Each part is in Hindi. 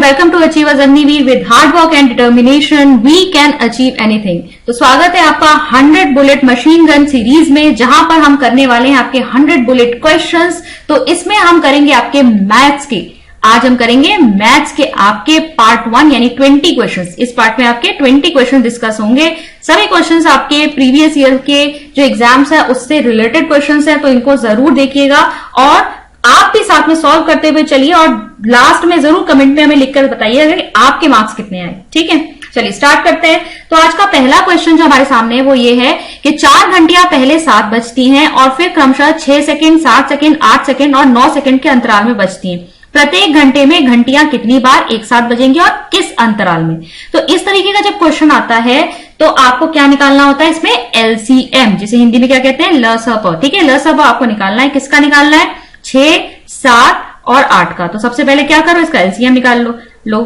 welcome to Achievers Agnivir. With hard work and determination, we can achieve anything. तो स्वागत है आपका 100 बुलेट मशीन गन सीरीज में, जहां पर हम करने वाले हैं आपके 100 बुलेट क्वेश्चंस। तो इसमें हम करेंगे आपके मैथ्स के, आज हम करेंगे मैथ्स के आपके पार्ट 1 यानी 20 क्वेश्चंस। इस पार्ट में आपके 20 क्वेश्चन डिस्कस होंगे। सभी क्वेश्चंस आपके प्रीवियस ईयर के जो एग्जाम्स है उससे रिलेटेड क्वेश्चंस है, तो इनको जरूर देखिएगा और आप भी साथ में सॉल्व करते हुए चलिए और लास्ट में जरूर कमेंट में हमें लिखकर बताइएगा कि आपके मार्क्स कितने आए। ठीक है, चलिए स्टार्ट करते हैं। तो आज का पहला क्वेश्चन जो हमारे सामने है वो ये है कि 4 घंटियां पहले 7 बजती हैं और फिर क्रमशः 6 सेकंड, 7 सेकंड, 8 सेकंड और 9 सेकंड के अंतराल में बजती हैं। प्रत्येक घंटे में घंटियां कितनी बार एक साथ बजेंगी और किस अंतराल में। तो इस तरीके का जब क्वेश्चन आता है तो आपको क्या निकालना होता है, इसमें एलसीएम, जिसे हिंदी में क्या कहते हैं, लसप। ठीक है, लसप आपको निकालना है। किसका निकालना है? 6, 7 और 8 का। तो सबसे पहले क्या करो, इसका एलसीएम निकाल लो।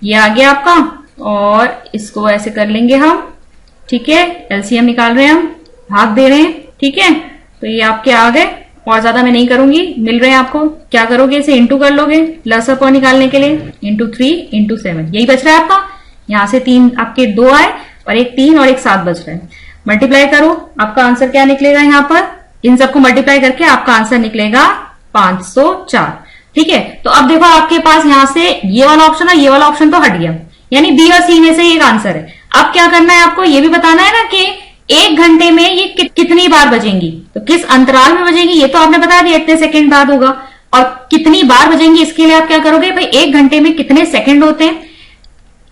ये आ गया आपका और इसको ऐसे कर लेंगे हम। ठीक है, एलसीएम निकाल रहे हैं हम, भाग दे रहे हैं। ठीक है, तो ये आपके आ गए और ज्यादा मैं नहीं करूंगी, मिल रहे हैं आपको। क्या करोगे, इसे इंटू कर लोगे लसप निकालने के लिए, इंटू 3 इंटू 7, यही बच रहा है आपका। यहां से 3 आपके 2 आए और एक 3 और एक 7 बच रहे हैं। मल्टीप्लाई करो, आपका आंसर क्या निकलेगा, यहां पर इन सबको मल्टीप्लाई करके आपका आंसर निकलेगा 504। ठीक है, तो अब देखो आपके पास यहां से ये वाला ऑप्शन और ये वाला ऑप्शन तो हट गया, यानी बी और सी में से एक आंसर है। अब क्या करना है आपको, ये भी बताना है ना कि एक घंटे में ये कितनी बार बजेंगी, तो किस अंतराल में बजेंगी ये तो आपने बता दिया, इतने सेकंड बाद होगा। और कितनी बार बजेंगी इसके लिए आप क्या करोगे, भाई एक घंटे में कितने सेकंड होते हैं।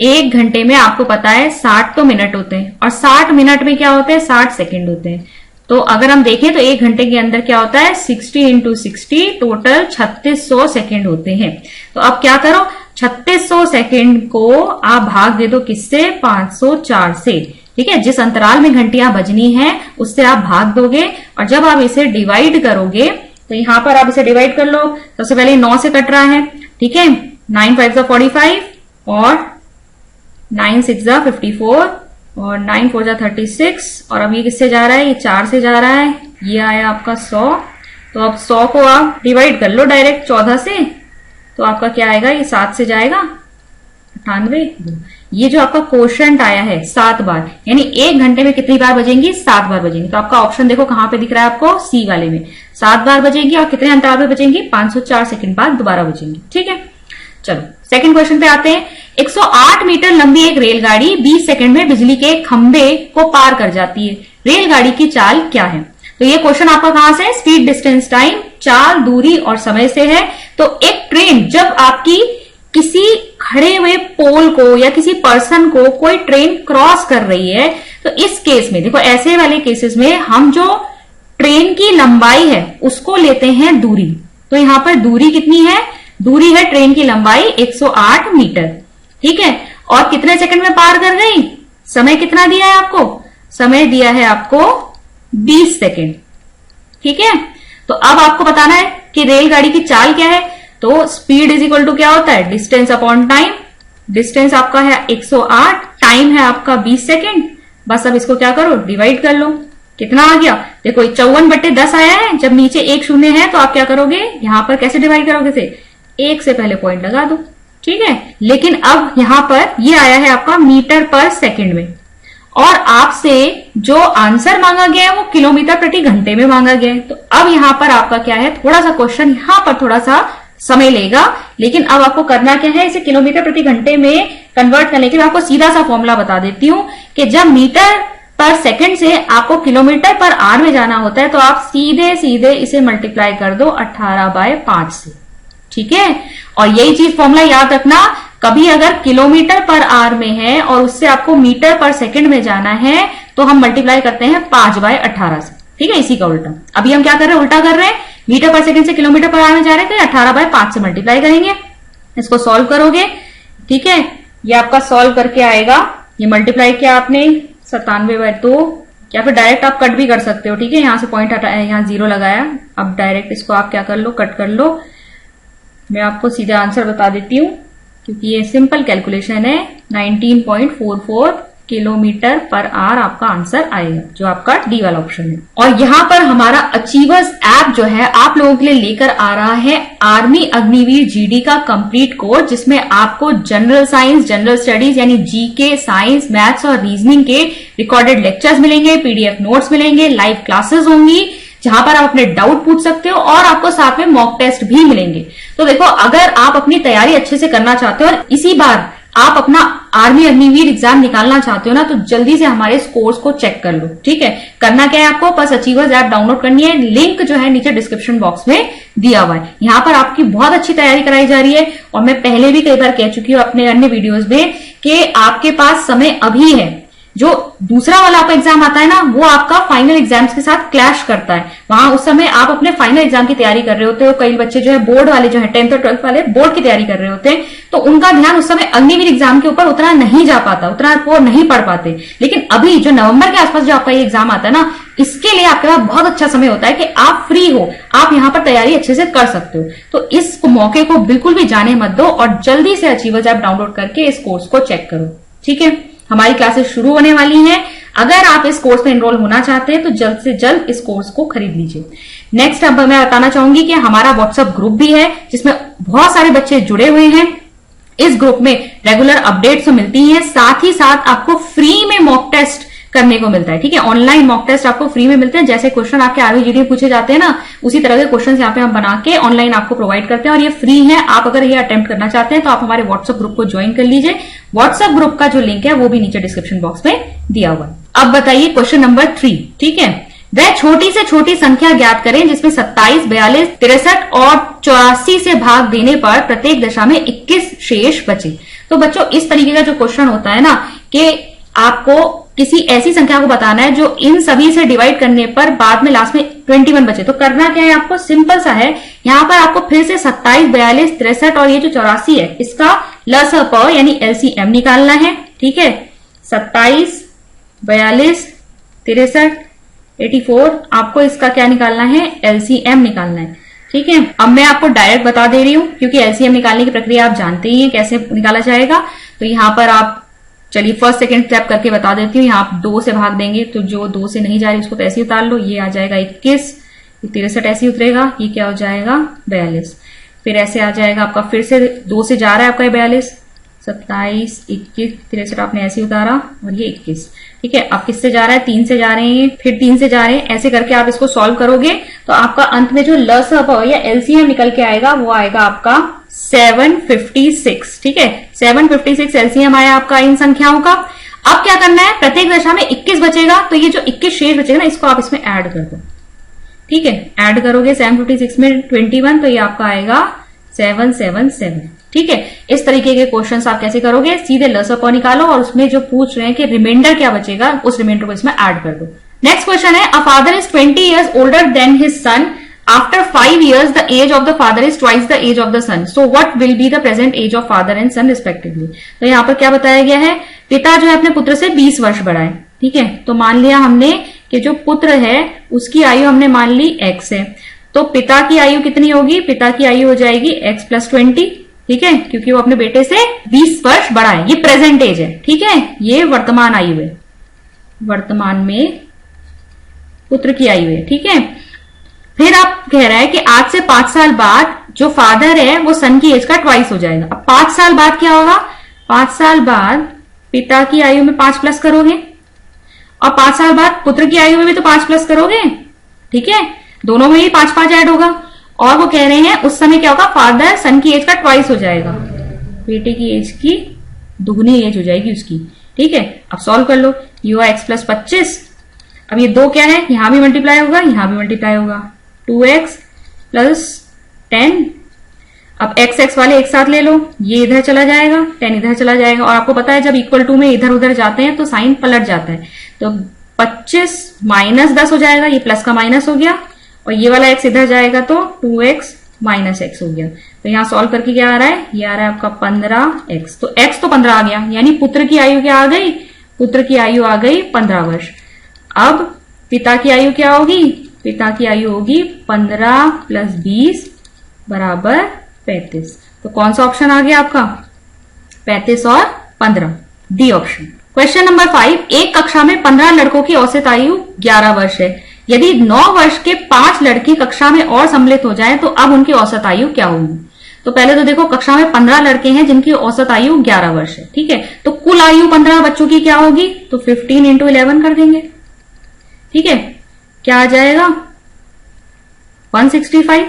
एक घंटे में आपको पता है 60 तो मिनट होते हैं और 60 मिनट में क्या होते हैं, 60 सेकंड होते हैं। तो अगर हम देखें तो एक घंटे के अंदर क्या होता है, 60 इंटू 60, टोटल 3600 सेकेंड होते हैं। तो अब क्या करो, 3600 सेकेंड को आप भाग दे दो किससे, 504 से। ठीक है, जिस अंतराल में घंटियां बजनी है उससे आप भाग दोगे और जब आप इसे डिवाइड करोगे तो यहां पर आप इसे डिवाइड कर लो। सबसे पहले 9 से कट रहा है। ठीक है, 9 5 45 और 9 6 54 और 9 4 36 और अब ये किससे जा रहा है, ये 4 से जा रहा है। ये आया आपका 100। तो अब 100 को आप डिवाइड कर लो डायरेक्ट 14 से, तो आपका क्या आएगा, ये 7 से जाएगा 98। ये जो आपका क्वोशंट आया है 7 बार, यानी एक घंटे में कितनी बार बजेंगी, 7 बार बजेंगी। तो आपका ऑप्शन देखो कहां पे दिख रहा है आपको, सी वाले में 7 बार बजेंगी और कितने अंतराल में बजेंगी, 504 सेकंड बाद दोबारा बजेंगी। ठीक है, चलो सेकंड क्वेश्चन पे आते हैं। 108 मीटर लंबी एक रेलगाड़ी 20 सेकंड में बिजली के खंभे को पार कर जाती है। रेलगाड़ी की चाल क्या है। तो ये क्वेश्चन आपका कहां से है, स्पीड, डिस्टेंस, टाइम, चाल, दूरी और समय से है। तो एक ट्रेन जब आपकी किसी खड़े हुए पोल को या किसी पर्सन को कोई ट्रेन क्रॉस कर रही है, तो इस केस में देखो, ऐसे वाले केसेस में हम जो ट्रेन की लंबाई है उसको लेते हैं दूरी। तो यहां पर दूरी कितनी है, दूरी है ट्रेन की लंबाई 108 मीटर। ठीक है, और कितने सेकंड में पार कर गई, समय कितना दिया है आपको, समय दिया है आपको 20 सेकंड। ठीक है, तो अब आपको बताना है कि रेलगाड़ी की चाल क्या है। तो स्पीड इज इक्वल टू क्या होता है, डिस्टेंस अपॉन टाइम। डिस्टेंस आपका है 108, टाइम है आपका 20 सेकंड। बस अब इसको क्या करो, डिवाइड कर लो। कितना आ गया, देखो 54/10 आया है। जब नीचे एक शून्य है तो आप क्या करोगे, यहां पर कैसे डिवाइड करोगे, से 1 से पहले पॉइंट लगा दो। ठीक है, लेकिन अब यहां पर ये आया है आपका मीटर पर सेकंड में और आपसे जो आंसर मांगा गया है वो किलोमीटर प्रति घंटे में मांगा गया है। तो अब यहां पर आपका क्या है, थोड़ा सा क्वेश्चन यहां पर थोड़ा सा समय लेगा, लेकिन अब आपको करना क्या है, इसे किलोमीटर प्रति घंटे में कन्वर्ट करने के लिए आपको सीधा सा फॉर्मूला बता देती हूं कि जब मीटर पर सेकंड से आपको किलोमीटर पर आवर में जाना होता है तो आप सीधे सीधे इसे मल्टीप्लाई कर दो 18/5 से। ठीक है, और यही चीज फॉर्मूला याद रखना, कभी अगर किलोमीटर पर आवर में है और उससे आपको मीटर पर सेकंड में जाना है तो हम मल्टीप्लाई करते हैं 5/18 से। ठीक है, इसी का उल्टा। अभी हम क्या कर रहे हैं, उल्टा कर रहे हैं, मीटर पर सेकंड से किलोमीटर पर आवर में जा रहे थे, 18/5 से मल्टीप्लाई करेंगे। इसको सॉल्व करोगे। ठीक है, ये आपका सॉल्व करके आएगा, ये मल्टीप्लाई किया आपने 97/2, या फिर डायरेक्ट आप कट भी कर सकते हो। ठीक है, यहां से पॉइंट हटाया, यहां 0 लगाया, अब डायरेक्ट इसको आप क्या कर लो, कट कर लो। मैं आपको सीधा आंसर बता देती हूँ क्योंकि ये सिंपल कैलकुलेशन है, 19.44 किलोमीटर पर आवर आपका आंसर आएगा, जो आपका डी वाला ऑप्शन है। और यहाँ पर हमारा अचीवर्स ऐप जो है आप लोगों के लिए लेकर आ रहा है आर्मी अग्निवीर जीडी का कंप्लीट कोर्स, जिसमें आपको जनरल साइंस, जनरल स्टडीज यानी जीके, साइंस, मैथ्स और रीजनिंग के रिकॉर्डेड लेक्चर्स मिलेंगे, पीडीएफ नोट्स मिलेंगे, लाइव क्लासेस होंगी जहां पर आप अपने डाउट पूछ सकते हो और आपको साथ में मॉक टेस्ट भी मिलेंगे। तो देखो, अगर आप अपनी तैयारी अच्छे से करना चाहते हो और इसी बार आप अपना आर्मी अग्निवीर एग्जाम निकालना चाहते हो ना, तो जल्दी से हमारे इस कोर्स को चेक कर लो। ठीक है, करना क्या है आपको, बस अचीवर्स ऐप डाउनलोड करनी है। लिंक जो है नीचे डिस्क्रिप्शन बॉक्स में दिया हुआ है। यहाँ पर आपकी बहुत अच्छी तैयारी कराई जा रही है और मैं पहले भी कई बार कह चुकी हूँ अपने अन्य वीडियोज में कि आपके पास समय अभी है। जो दूसरा वाला आपका एग्जाम आता है ना, वो आपका फाइनल एग्जाम्स के साथ क्लैश करता है। वहां उस समय आप अपने फाइनल एग्जाम की तैयारी कर रहे होते हो। कई बच्चे जो है बोर्ड वाले जो है 10th और 12th वाले बोर्ड की तैयारी कर रहे होते हैं, तो उनका ध्यान उस समय अग्निवीर एग्जाम के ऊपर उतना नहीं जा पाता, उतना वो नहीं पढ़ पाते। लेकिन अभी जो नवंबर के आसपास जो आपका ये एग्जाम आता है ना, इसके लिए आपके पास बहुत अच्छा समय होता है कि आप फ्री हो, आप यहाँ पर तैयारी अच्छे से कर सकते हो। तो इस मौके को बिल्कुल भी जाने मत दो और जल्दी से अचीवर्स ऐप डाउनलोड करके इस कोर्स को चेक करो। ठीक है, हमारी क्लासेस शुरू होने वाली हैं। अगर आप इस कोर्स में एनरोल होना चाहते हैं तो जल्द से जल्द इस कोर्स को खरीद लीजिए। नेक्स्ट अब मैं बताना चाहूंगी कि हमारा व्हाट्सएप ग्रुप भी है जिसमें बहुत सारे बच्चे जुड़े हुए हैं। इस ग्रुप में रेगुलर अपडेट्स तो मिलती हैं, साथ ही साथ आपको फ्री में मॉक टेस्ट करने को मिलता है। ठीक है, ऑनलाइन मॉक टेस्ट आपको फ्री में मिलते हैं। जैसे क्वेश्चन आपके आर्मी जीडी में पूछे जाते हैं ना, उसी तरह के क्वेश्चन यहाँ पे हम बना के ऑनलाइन आपको प्रोवाइड करते हैं और ये फ्री है। आप अगर ये अटेम्प्ट करना चाहते हैं तो आप हमारे व्हाट्सएप ग्रुप को ज्वाइन कर लीजिए। व्हाट्सएप ग्रुप का जो लिंक है वो भी नीचे डिस्क्रिप्शन बॉक्स में दिया हुआ है। अब बताइए क्वेश्चन नंबर 3। ठीक है, वह छोटी से छोटी संख्या ज्ञात करें जिसमें 27, 42, 63 और 84 से भाग देने पर प्रत्येक दशा में 21 शेष बचे। तो बच्चों, इस तरीके का जो क्वेश्चन होता है ना कि आपको किसी ऐसी संख्या को बताना है जो इन सभी से डिवाइड करने पर बाद में लास्ट में 21 बचे। तो करना क्या है आपको, सिंपल सा है। यहां पर आपको फिर से 27, 42, 63 और ये जो 84 है इसका लसअ यानी एलसीएम निकालना है। ठीक है, 27, 42, 63, 84 आपको इसका क्या निकालना है, एलसीएम निकालना है। ठीक है, अब मैं आपको डायरेक्ट बता दे रही हूं क्योंकि एलसीएम निकालने की प्रक्रिया आप जानते ही हैं कैसे निकाला जाएगा। तो यहां पर आप चलिए फर्स्ट सेकंड स्टेप करके बता देती हूँ। यहाँ आप 2 से भाग देंगे तो जो 2 से नहीं जा रही उसको तो ऐसे ही उतार लो। ये आ जाएगा 21, 63 ऐसे ही उतरेगा, ये क्या हो जाएगा 42। फिर ऐसे आ जाएगा आपका, फिर से 2 से जा रहा है आपका 42, 27, 21, 63 आपने ऐसे ही उतारा और ये 21। ठीक है, अब किससे जा रहा है, 3 से जा रहे हैं, फिर 3 से जा रहे हैं। ऐसे करके आप इसको सॉल्व करोगे तो आपका अंत में जो लसअ या एलसीएम निकल के आएगा वो आएगा आपका 756। ठीक है, 756 एलसीएम आया आपका इन संख्याओं का। अब क्या करना है, प्रत्येक दशा में 21 बचेगा, तो ये जो 21 शेष बचेगा ना इसको आप इसमें ऐड कर दो। ठीक है, ऐड करोगे 756 में 21 तो ये आपका आएगा 777। ठीक है, इस तरीके के क्वेश्चंस आप कैसे करोगे, सीधे लसअ निकालो और उसमें जो पूछ रहे हैं कि रिमाइंडर क्या बचेगा उस रिमाइंडर को इसमें ऐड कर दो। नेक्स्ट क्वेश्चन है, a father is 20 years older than his son. After 5 years, the age of the father is twice the age of the son. So, what will be the present age of father and son respectively? तो यहाँ पर क्या बताया गया है, पिता जो है अपने पुत्र से 20 वर्ष बड़ा है। ठीक है, तो मान लिया हमने कि जो पुत्र है उसकी आयु हमने मान ली x है, तो पिता की आयु कितनी होगी, पिता की आयु हो जाएगी x + 20। ठीक है, क्योंकि वो अपने बेटे से 20 वर्ष बड़ा है। ये प्रेजेंट एज है। ठीक है, ये वर्तमान आयु है, वर्तमान में पुत्र की आयु है। ठीक है, फिर आप कह रहा है कि आज से 5 साल बाद जो फादर है वो सन की एज का ट्वाइस हो जाएगा। अब 5 साल बाद क्या होगा, 5 साल बाद पिता की आयु में 5 प्लस करोगे और 5 साल बाद पुत्र की आयु में भी तो 5 प्लस करोगे। ठीक है, दोनों में ही 5-5 ऐड होगा और वो कह रहे हैं उस समय क्या होगा, फादर सन की एज का ट्वाइस हो जाएगा, बेटे की एज की दुगनी एज हो जाएगी उसकी। ठीक है, अब सॉल्व कर लो, ये हुआ x + 25। अब ये 2 क्या है, यहां भी मल्टीप्लाई होगा, यहां भी मल्टीप्लाई होगा, 2x + 10। अब x वाले एक साथ ले लो, ये इधर चला जाएगा, 10 इधर चला जाएगा और आपको पता है जब = में इधर उधर जाते हैं तो साइन पलट जाता है। तो 25 - 10 हो जाएगा, ये प्लस का माइनस हो गया और ये वाला x इधर जाएगा तो 2x - x हो गया। तो यहां सॉल्व करके क्या आ रहा है, ये आ रहा है आपका 15x। तो x तो 15 आ गया, यानी पुत्र की आयु क्या आ गई, पुत्र की आयु आ गई 15 वर्ष। अब पिता की आयु क्या होगी, पिता की आयु होगी 15 + 20 = 35। तो कौन सा ऑप्शन आ गया आपका, 35 और 15, डी ऑप्शन। क्वेश्चन नंबर 5, एक कक्षा में 15 लड़कों की औसत आयु 11 वर्ष है। यदि 9 वर्ष के 5 लड़के कक्षा में और सम्मिलित हो जाएं तो अब उनकी औसत आयु क्या होगी? तो पहले तो देखो, कक्षा में 15 लड़के हैं जिनकी औसत आयु 11 वर्ष है, ठीक है। तो कुल आयु 15 बच्चों की क्या होगी? तो 15 इंटू 11 कर देंगे, ठीक है। क्या आ जाएगा? 165,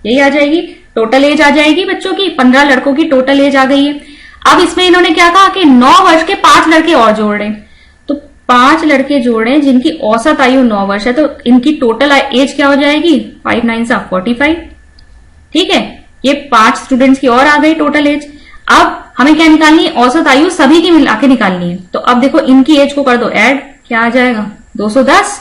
यही आ जाएगी। टोटल एज आ जाएगी बच्चों की, 15 लड़कों की टोटल एज आ गई है। अब इसमें इन्होंने क्या कहा कि 9 वर्ष के 5 लड़के और जोड़ रहे हैं, तो 5 लड़के जोड़े जिनकी औसत आयु 9 वर्ष है, तो इनकी टोटल एज क्या हो जाएगी? 5 9 45, ठीक है। ये 5 स्टूडेंट्स की और आ गई टोटल एज। अब हमें क्या निकालनी है? औसत आयु सभी की मिला के निकालनी है। तो अब देखो, इनकी एज को कर दो ऐड, क्या आ जाएगा? 210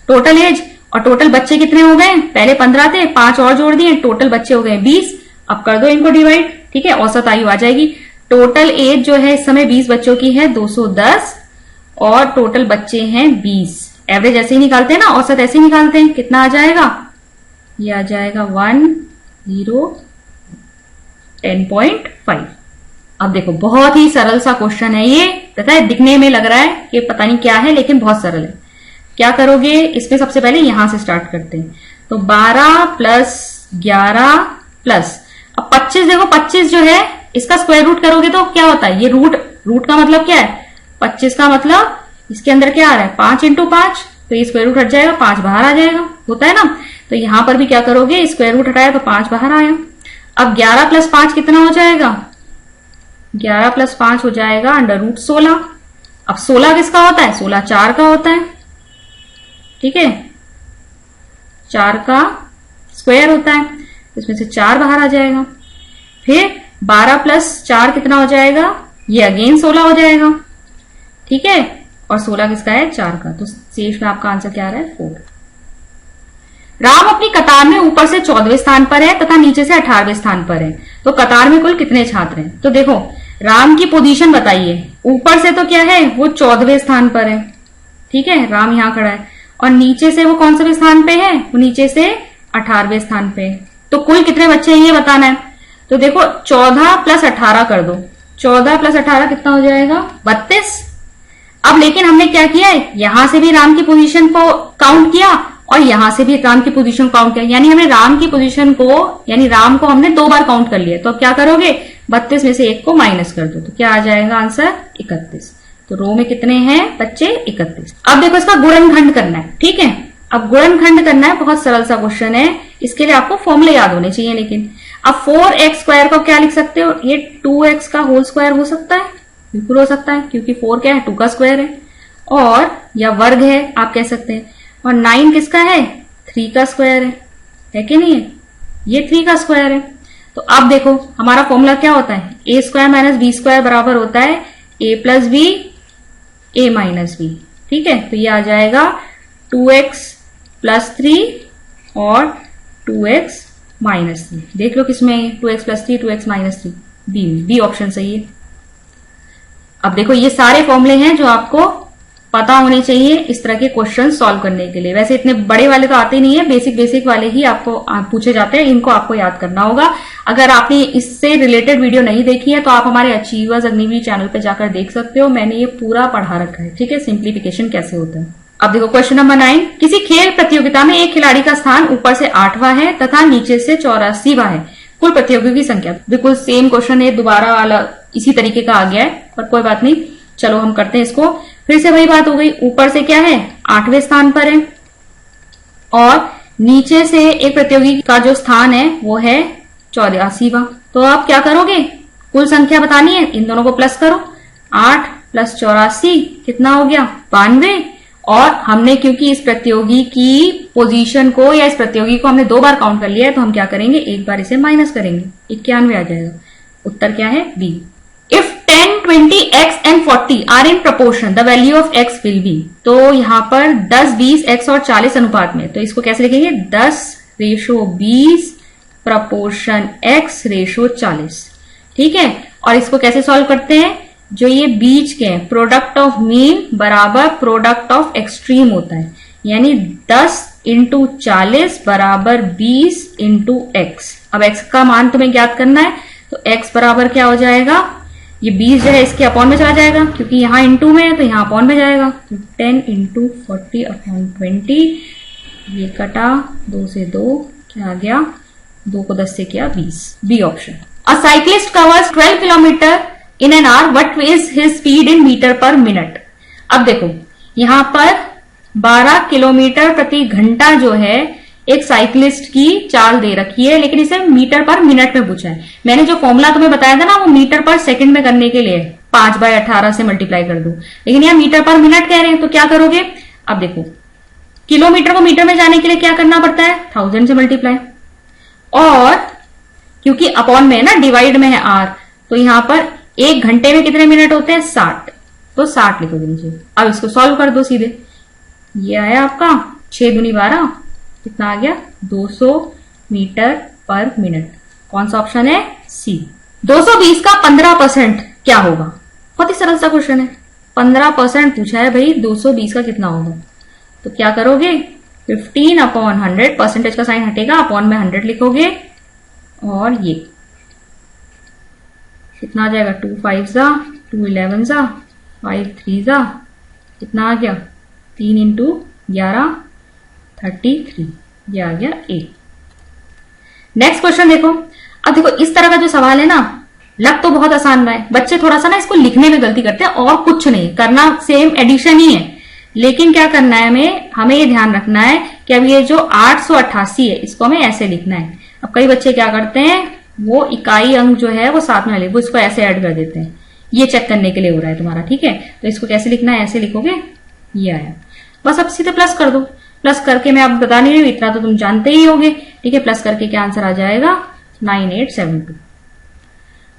टोटल एज। और टोटल बच्चे कितने हो गए? पहले 15 थे, 5 और जोड़ दिए, टोटल बच्चे हो गए 20। अब कर दो इनको डिवाइड, ठीक है, औसत आयु आ जाएगी। टोटल एज जो है इस समय 20 बच्चों की है 210, और टोटल बच्चे हैं 20। एवरेज ऐसे ही निकालते हैं ना, औसत ऐसे ही निकालते हैं। कितना आ जाएगा? ये आ जाएगा 10.5। अब देखो, बहुत ही सरल सा क्वेश्चन है ये। पता है, दिखने में लग रहा है कि पता नहीं क्या है, लेकिन बहुत सरल है। क्या करोगे इसमें? सबसे पहले यहां से स्टार्ट करते हैं। तो 12 प्लस 11 प्लस, अब 25, देखो 25 जो है इसका स्क्वायर रूट करोगे तो क्या होता है? ये रूट का मतलब क्या है? 25 का मतलब इसके अंदर क्या आ रहा है? 5 इंटू 5, तो ये स्क्वायर रूट हट जाएगा, 5 बाहर आ जाएगा, होता है ना। तो यहां पर भी क्या करोगे? स्क्वायर रूट हटाया तो 5 बाहर आया। अब 11 प्लस 5 कितना हो जाएगा? 11 प्लस 5 हो जाएगा अंडर रूट 16। अब 16 किसका होता है? 16 4 का होता है, ठीक है, 4 का स्क्वायर होता है, इसमें से 4 बाहर आ जाएगा। फिर 12 प्लस 4 कितना हो जाएगा? ये अगेन 16 हो जाएगा, ठीक है। और 16 किसका है? 4 का। तो शेष में आपका आंसर क्या आ रहा है? 4। राम अपनी कतार में ऊपर से 14वें स्थान पर है तथा नीचे से 18वें स्थान पर है, तो कतार में कुल कितने छात्र हैं? तो देखो, राम की पोजीशन बताइए। ऊपर से तो क्या है? वो 14वें स्थान पर है, ठीक है, राम यहां खड़ा है। और नीचे से वो कौन से स्थान पे है? वो नीचे से 18वें स्थान पे है। तो कुल कितने बच्चे हैं ये बताना है। तो देखो, 14 प्लस 18 कर दो। 14 प्लस 18 कितना हो जाएगा? 32। अब लेकिन हमने क्या किया है? यहां से भी राम की पोजीशन को काउंट किया और यहां से भी राम की पोजीशन काउंट किया, यानी हमने राम की पोजीशन को, यानी राम को हमने 2 बार काउंट कर लिया। तो अब क्या करोगे? 32 में से 1 को माइनस कर दो, तो क्या आ जाएगा आंसर? 31। तो रो में कितने हैं बच्चे? 31। अब देखो, इसका गुणनखंड करना है, ठीक है। अब गुणनखंड करना है, बहुत सरल सा क्वेश्चन है। इसके लिए आपको फॉर्मूले याद होने चाहिए। लेकिन अब 4x स्क्वायर को क्या लिख सकते हो? ये 2x का होल स्क्वायर हो सकता है, बिल्कुल हो सकता है, क्योंकि 4 क्या है? 2 का स्क्वायर है, और या वर्ग है आप कह सकते हैं। और 9 किसका है? 3 का स्क्वायर है कि नहीं है? ये 3 का स्क्वायर है। तो अब देखो, हमारा फॉर्मूला क्या होता है? ए स्क्वायर माइनस बी स्क्वायर बराबर होता है ए प्लस बी, ए माइनस बी, ठीक है। तो ये आ जाएगा 2x प्लस 3 और 2x माइनस 3। देख लो किसमें 2x plus 3, 2x minus 3, B option सही है। अब देखो, ये सारे फॉर्मूले हैं जो आपको पता होने चाहिए इस तरह के क्वेश्चन सॉल्व करने के लिए। वैसे इतने बड़े वाले तो आते नहीं है, बेसिक वाले ही आपको पूछे जाते हैं, इनको आपको याद करना होगा। अगर आपने इससे रिलेटेड वीडियो नहीं देखी है तो आप हमारे अचीवर्स अग्निवीर चैनल पे जाकर देख सकते हो, मैंने ये पूरा पढ़ा रखा है, ठीक है, सिंप्लीफिकेशन कैसे होता है। अब देखो क्वेश्चन नंबर 9, किसी खेल प्रतियोगिता में एक खिलाड़ी का स्थान ऊपर से 8वां है तथा नीचे से 84वां है, कुल प्रतियोगियों की संख्या। बिल्कुल सेम क्वेश्चन है, दोबारा वाला इसी तरीके का आ गया है, पर कोई बात नहीं, चलो हम करते हैं इसको। फिर से वही बात हो गई, ऊपर से क्या है? 8वें स्थान पर है, और नीचे से एक प्रतियोगी का जो स्थान है वो है 84वां। तो आप क्या करोगे? कुल संख्या बतानी है, इन दोनों को प्लस करो। 8 प्लस 84 कितना हो गया? 92। और हमने क्योंकि इस प्रतियोगी की पोजीशन को या इस प्रतियोगी को हमने 2 बार काउंट कर लिया है, तो हम क्या करेंगे? एक बार इसे माइनस करेंगे, 91 आ जाएगा। उत्तर क्या है? B. If 10, 20, x and 40 are in proportion the value of x will be. तो यहां पर 10, 20, x और 40 अनुपात में, तो इसको कैसे लिखेंगे? 10/20 प्रपोर्शन x/40, ठीक है। और इसको कैसे सॉल्व करते हैं? जो ये बीच के प्रोडक्ट ऑफ मीन बराबर प्रोडक्ट ऑफ एक्सट्रीम होता है, यानी 10 इंटू 40 बराबर 20 इंटू एक्स। अब x का मान तुम्हें ज्ञात करना है, तो x बराबर क्या हो जाएगा? ये 20 जो है इसके अपॉन में चला जाएगा, क्योंकि यहाँ इंटू में है तो यहाँ अपॉन में जाएगा। तो 10 इंटू 40 अपॉन 20, ये कटा 2 से 2, क्या आ गया, 2 को 10 से किया 20, B option. A cyclist covers 12 kilometre in an hour, what is his speed in metre per minute. अब देखो यहां पर 12 किलोमीटर प्रति घंटा जो है एक साइक्लिस्ट की चाल दे रखी है, लेकिन इसे मीटर पर मिनट में पूछा है। मैंने जो फॉर्मूला तुम्हें बताया था ना, वो मीटर पर सेकंड में करने के लिए 5/18 से मल्टीप्लाई कर दो, लेकिन यहाँ मीटर पर मिनट कह रहे हैं, तो क्या करोगे। अब देखो किलोमीटर को मीटर में जाने के लिए क्या करना पड़ता है, 1000 से मल्टीप्लाई, और क्योंकि अपॉन में है ना, डिवाइड में है आर, तो यहां पर 1 घंटे में कितने मिनट होते हैं, 60, तो 60 लिखोगे नीचे। अब इसको सॉल्व कर दो सीधे, ये आया आपका 6 दूनी 12, कितना आ गया 200 मीटर पर मिनट। कौन सा ऑप्शन है, सी। 220 का 15% क्या होगा, बहुत ही सरल सा क्वेश्चन है। 15% पूछा है भाई, 220 का कितना होगा, तो क्या करोगे 15 अपॉन 100, परसेंटेज का साइन हटेगा, अपॉन में 100 लिखोगे, और ये कितना आ जाएगा, 2 5 जा, 2 11 जा, 5 3 जा, कितना आ गया 3 इंटू 11 33, ये आ गया ए। नेक्स्ट क्वेश्चन देखो। अब देखो इस तरह का जो सवाल है ना, लग तो बहुत आसान रहा है, बच्चे थोड़ा सा ना इसको लिखने में गलती करते हैं, और कुछ नहीं करना, सेम एडिशन ही है, लेकिन क्या करना है हमें ये ध्यान रखना है कि अब ये जो 888 है इसको हमें ऐसे लिखना है। अब कई बच्चे क्या करते हैं, वो इकाई अंक जो है वो साथ में वो इसको ऐसे ऐड कर देते हैं, ये चेक करने के लिए हो रहा है तुम्हारा, ठीक है। तो इसको कैसे लिखना है, ऐसे लिखोगे, ये आया, बस अब सीधे प्लस कर दो। प्लस करके मैं अब बता नहीं रही हूं, इतना तो तुम जानते ही होगे, ठीक है। प्लस करके क्या आंसर आ जाएगा, 9872।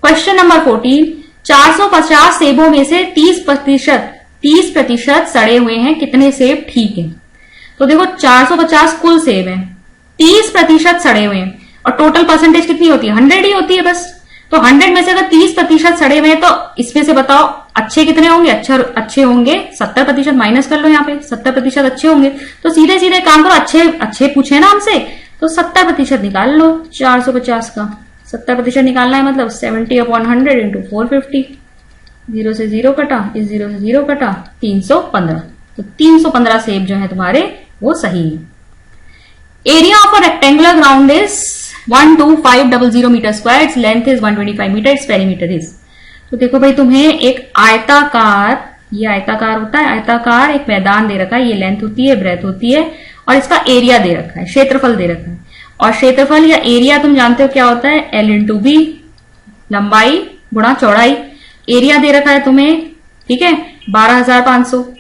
क्वेश्चन नंबर 14, 450 सेबों में से 30% सड़े हुए हैं, कितने सेब ठीक हैं। तो देखो 450 कुल सेब हैं, 30% सड़े हुए हैं, और टोटल परसेंटेज कितनी होती है, 100 ही होती है बस। तो 100 में से अगर 30% सड़े हुए हैं, तो इसमें से बताओ अच्छे कितने होंगे, अच्छे होंगे 70%, माइनस कर लो यहाँ पे, 70% अच्छे होंगे, तो सीधे सीधे काम करो, अच्छे पूछे ना हमसे, तो 70% निकाल लो 450 का। 70% निकालना है मतलब 70 अपॉन 100 इंटू 450, 0 से 0 कटा, इस 0 से 0 कटा, 315। तो 315 सेब जो है तुम्हारे वो सही है। Area of a rectangular ground is 12500 metre square, its length is 125 metre, its perimeter is. तो देखो भाई तुम्हें एक आयताकार, ये आयताकार होता है, आयताकार एक मैदान दे रखा है, ये लेंथ होती है, ब्रेथ होती है, और इसका एरिया दे रखा है, क्षेत्रफल दे रखा है। और क्षेत्रफल या एरिया तुम जानते हो क्या होता है, L इंटू बी, लंबाई गुणा चौड़ाई। एरिया दे रखा है तुम्हें, ठीक है, 12500।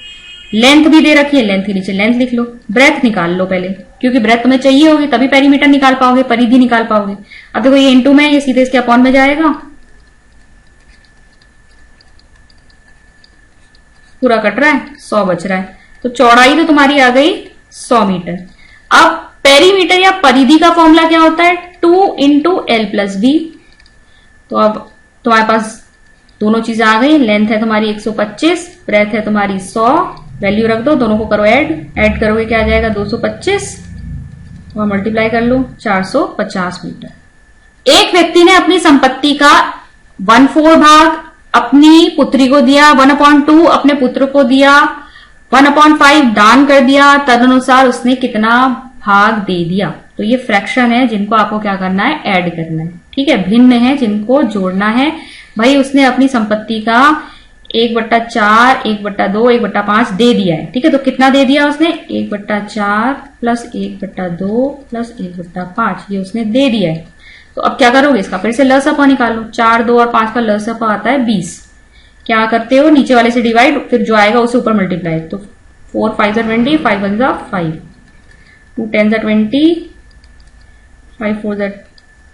लेंथ भी दे रखी है, लेंथ के नीचे लेंथ लिख लो। ब्रेथ निकाल लो पहले, क्योंकि ब्रेथ तुम्हें चाहिए होगी, तभी पेरीमीटर निकाल पाओगे, परिधि निकाल पाओगे। अब देखो ये इंटू में, ये सीधे इसके अपॉन में जाएगा, पूरा कट रहा है, 100 बच रहा है। तो चौड़ाई तो तुम्हारी आ गई 100 मीटर। अब पेरीमीटर या परिधि का फॉर्मूला क्या होता है, 2 इंटू एल प्लस बी। तो अब तुम्हारे पास दोनों चीजें आ गई, लेंथ है तुम्हारी 125, ब्रेथ है तुम्हारी 100, वैल्यू रख दो, दोनों को करो ऐड करोगे क्या आ जाएगा 225, और मल्टीप्लाई कर लो 450 मीटर। एक व्यक्ति ने अपनी संपत्ति का 1/4 भाग अपनी पुत्री को दिया, 1/2 अपने पुत्र को दिया, 1/5 दान कर दिया, तदनुसार उसने कितना भाग दे दिया। तो ये फ्रैक्शन है जिनको आपको क्या करना है, ऐड करना है, ठीक है, भिन्न है जिनको जोड़ना है। भाई उसने अपनी संपत्ति का 1/4, 1/2, 1/5 दे दिया है, ठीक है। तो कितना दे दिया उसने, 1/4 प्लस 1/2 प्लस 1/5, ये उसने दे दिया है। तो अब क्या करोगे, इसका फिर से लसअपा निकालो, 4, 2 और 5 का लसअपा आता है 20। क्या करते हो, नीचे वाले से डिवाइड, फिर जो आएगा उसे ऊपर मल्टीप्लाई। तो 4 5 जा 20, 5 1 जा 5, 2 10 जा 20, 5 4 जा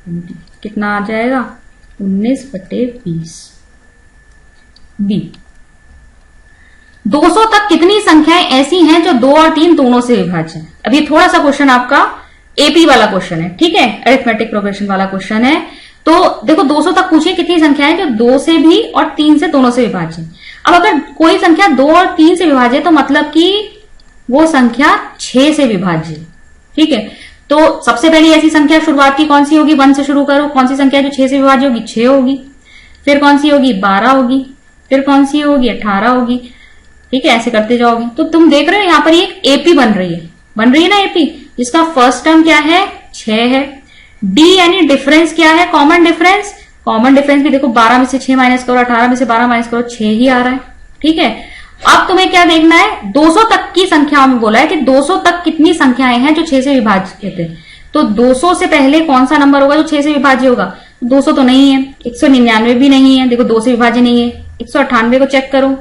20, कितना आ जाएगा 19/20। बी, 200 तक कितनी संख्याएं ऐसी हैं जो 2 और 3 दोनों से विभाज्य है। अब ये थोड़ा सा क्वेश्चन आपका एपी वाला क्वेश्चन है, ठीक है, अरिथमेटिक प्रोग्रेशन वाला क्वेश्चन है। तो देखो 200 तक पूछिए कितनी संख्याएं जो 2 से भी और 3 से दोनों से विभाज्य है। अब अगर कोई संख्या 2 और 3 से विभाज्य है तो मतलब कि वो संख्या 6 से विभाज्य है, ठीक है। तो सबसे पहले ऐसी संख्या शुरुआत की कौन सी होगी, 1 से शुरू करो, कौन सी संख्या जो 6 से विभाज्य होगी, 6 होगी। फिर कौन सी होगी 12 होगी, फिर कौन सी होगी 18 होगी। ठीक है, ऐसे करते जाओगे तो तुम देख रहे हो यहां पर एक एपी बन रही है ना एपी, जिसका फर्स्ट टर्म क्या है 6 है। डी यानी डिफरेंस क्या है, कॉमन डिफरेंस। कॉमन डिफरेंस भी देखो 12 में से 6 माइनस करो, 18 में से 12 माइनस करो, 6 ही आ रहा है। ठीक है, अब तुम्हें क्या देखना है, 200 तक की संख्याओं में बोला है कि 200 तक कितनी संख्याएं हैं जो 6 से विभाज्य थे। तो 200 से पहले कौन सा नंबर होगा जो 6 से विभाज्य होगा, 200 तो नहीं है, 199 भी नहीं है, देखो 2 से विभाज्य नहीं है। 198 को चेक करो,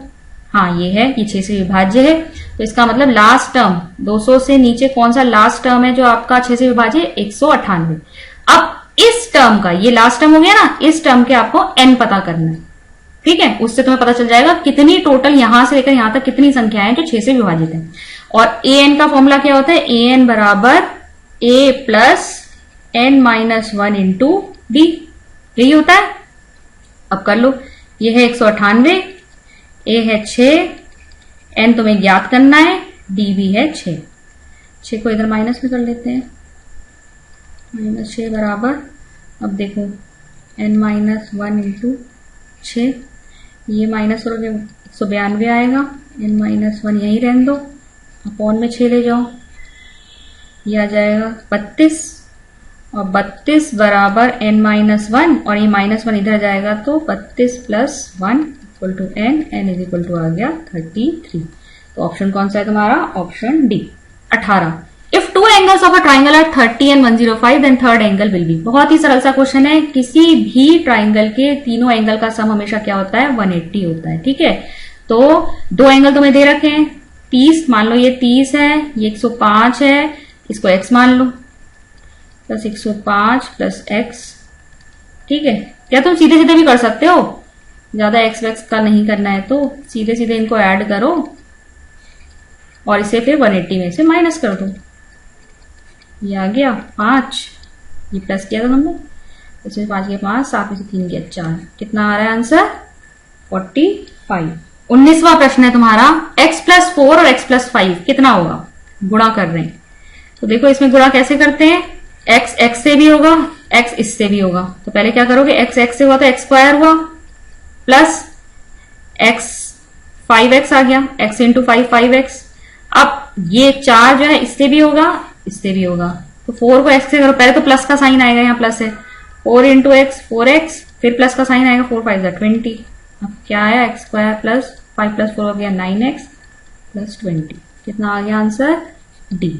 हाँ ये है, ये 6 से विभाज्य है। तो इसका मतलब लास्ट टर्म 200 से नीचे कौन सा लास्ट टर्म है जो आपका 6 से विभाज्य है, 198। अब इस टर्म का, ये लास्ट टर्म हो गया ना, इस टर्म के आपको n पता करना है। ठीक है, उससे तुम्हें पता चल जाएगा कितनी टोटल यहां से लेकर यहां तक कितनी संख्याएं जो 6 से विभाजित है। और an का फॉर्मूला क्या होता है, an बराबर a plus n minus 1 into D, यही होता है। अब कर लो, ये है 198, a है 6, n तुम्हें ज्ञात करना है, d भी है 6। 6 को इधर माइनस में कर लेते हैं, -6 बराबर, अब देखो n माइनस 1 इंटू 6, ये माइनस करोगे 192 आएगा, n माइनस 1 यही रहने दो, अपॉन में 6 ले जाओ, ये आ जाएगा 32, और 32 बराबर n माइनस 1, और ये -1 इधर जाएगा तो 32 plus 1 equal to n is equal to आ गया 33। तो ऑप्शन कौन सा है तुम्हारा, option D 18। If two angles of a triangle are 30 and 105, then third angle will be। बहुत ही सरल सा क्वेश्चन है, किसी भी ट्राइंगल के तीनों एंगल का सम हमेशा क्या होता है, 180 होता है। ठीक है, तो दो एंगल तुम्हें दे रखे हैं, 30 मान लो, ये 30 है, ये 105 है, इसको x मान लो, प्लस 105 प्लस x। ठीक है, क्या तुम सीधे सीधे भी कर सकते हो, ज्यादा एक्स वैक्स का नहीं करना है तो सीधे सीधे इनको ऐड करो और इसे फिर 180 में से माइनस कर दो, ये आ गया 5, ये प्लस किया था हमने, इसमें 5 के 5, 7 में से 3 गया 4, कितना आ रहा है आंसर 45। 19वां प्रश्न है तुम्हारा, x प्लस 4 और x प्लस 5 कितना होगा, गुणा कर रहे हैं। तो देखो इसमें गुणा कैसे करते हैं, x x से भी होगा, x इससे भी होगा। तो पहले क्या करोगे, x x से हुआ तो x स्क्वायर हुआ, प्लस x 5x आ गया, x इंटू 5 5x। अब ये 4 जो है इससे भी होगा, इससे भी होगा, तो 4 को x से करो, पहले तो प्लस का साइन आएगा, यहाँ प्लस है, 4 इंटू एक्स 4x, फिर प्लस का साइन आएगा, 4 5 20। अब क्या आया, x स्क्वायर प्लस 5 प्लस 4 हो गया 9x प्लस 20, कितना आ गया आंसर डी।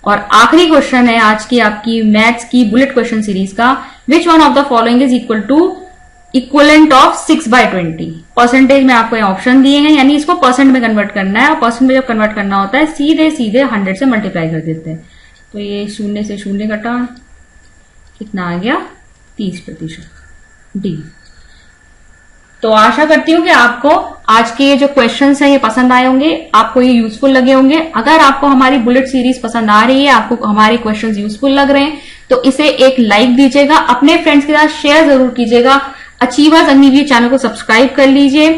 और आखिरी क्वेश्चन है आज की आपकी मैथ्स की बुलेट क्वेश्चन सीरीज का, which one of the following is equal to equivalent of 6/20। Percentage में आपको यहाँ ऑप्शन दिए हैं, यानी इसको परसेंट में कन्वर्ट करना है, और परसेंट में जब कन्वर्ट करना होता है सीधे सीधे 100 से मल्टीप्लाई कर देते हैं। तो ये 0 से 0 कटा, कितना आ गया 30% डी। तो आशा करती हूँ कि आपको आज के जो क्वेश्चंस हैं ये पसंद आए होंगे, आपको ये यूजफुल लगे होंगे। अगर आपको हमारी बुलेट सीरीज पसंद आ रही है, आपको हमारे क्वेश्चंस यूजफुल लग रहे हैं, तो इसे एक लाइक दीजिएगा, अपने फ्रेंड्स के साथ शेयर जरूर कीजिएगा, अचीवर्स अग्निवीर चैनल को सब्सक्राइब कर लीजिए,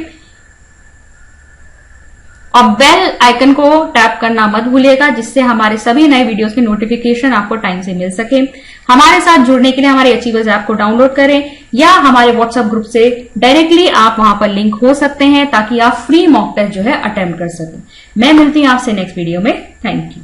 और बेल आइकन को टैप करना मत भूलिएगा, जिससे हमारे सभी नए वीडियोस के नोटिफिकेशन आपको टाइम से मिल सके। हमारे साथ जुड़ने के लिए हमारे अचीवर्स ऐप को डाउनलोड करें, या हमारे व्हाट्सएप ग्रुप से डायरेक्टली आप वहां पर लिंक हो सकते हैं, ताकि आप फ्री मॉक टेस्ट जो है अटेम्प्ट कर सकें। मैं मिलती हूं आपसे नेक्स्ट वीडियो में। Thank you.